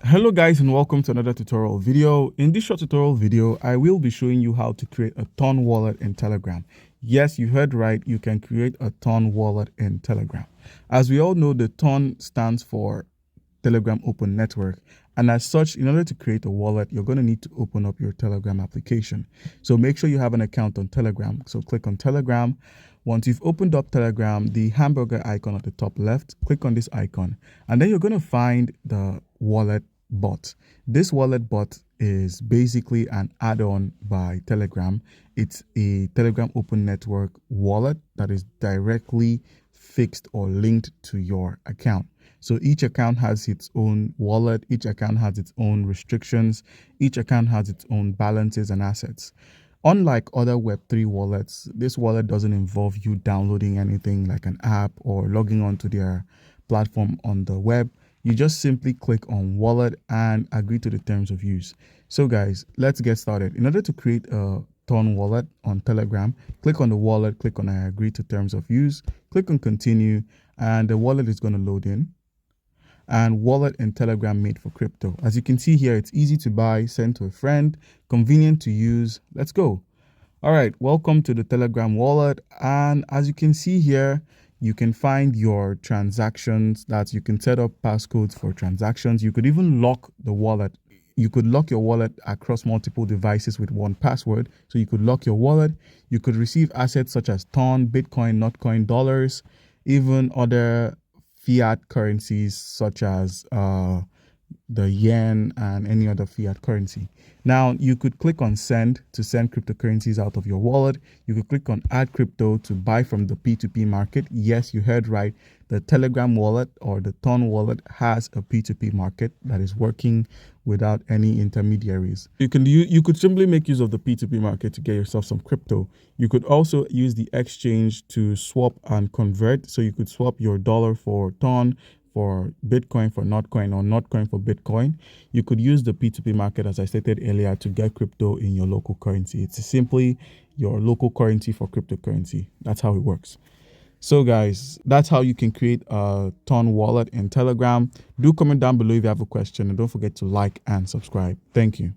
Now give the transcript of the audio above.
Hello guys, and welcome to another tutorial video. In this short tutorial video, I will be showing you how to create a Ton wallet in Telegram. Yes, you heard right, you can create a Ton wallet in Telegram. As we all know, the Ton stands for Telegram Open Network, and as such, in order to create a wallet, you're going to need to open up your Telegram application. So make sure you have an account on Telegram. So click on Telegram. Once you've opened up Telegram, the hamburger icon at the top left, click on this icon, and then you're going to find the wallet bot. This wallet bot is basically an add-on by Telegram. It's a Telegram Open Network wallet that is directly fixed or linked to your account. So each account has its own wallet, each account has its own restrictions, each account has its own balances and assets. Unlike other Web3 wallets, this wallet doesn't involve you downloading anything like an app or logging onto their platform on the web. You just simply click on wallet and agree to the terms of use. So guys, let's get started. In order to create a Ton wallet on Telegram, click on the wallet, click on I agree to terms of use, click on continue, and the wallet is going to load in. And wallet in Telegram made for crypto. As you can see here, it's easy to buy, send to a friend, convenient to use. Let's go. All right, welcome to the Telegram wallet. And as you can see here, you can find your transactions, that you can set up passcodes for transactions. You could even lock the wallet. You could lock your wallet across multiple devices with one password. So you could lock your wallet. You could receive assets such as Ton, Bitcoin, Notcoin, dollars, even other fiat currencies such as the yen and any other fiat currency. Now, you could click on send to send cryptocurrencies out of your wallet. You could click on add crypto to buy from the P2P market. Yes, you heard right. The Telegram wallet or the Ton wallet has a P2P market that is working without any intermediaries. You could simply make use of the P2P market to get yourself some crypto. You could also use the exchange to swap and convert. So you could swap your dollar for Ton, for Bitcoin for Notcoin, or Notcoin for Bitcoin. You could use the P2P market, as I stated earlier, to get crypto in your local currency. It's simply your local currency for cryptocurrency. That's how it works. So guys, that's how you can create a Ton wallet in Telegram. Do comment down below if you have a question, and don't forget to like and subscribe. Thank you.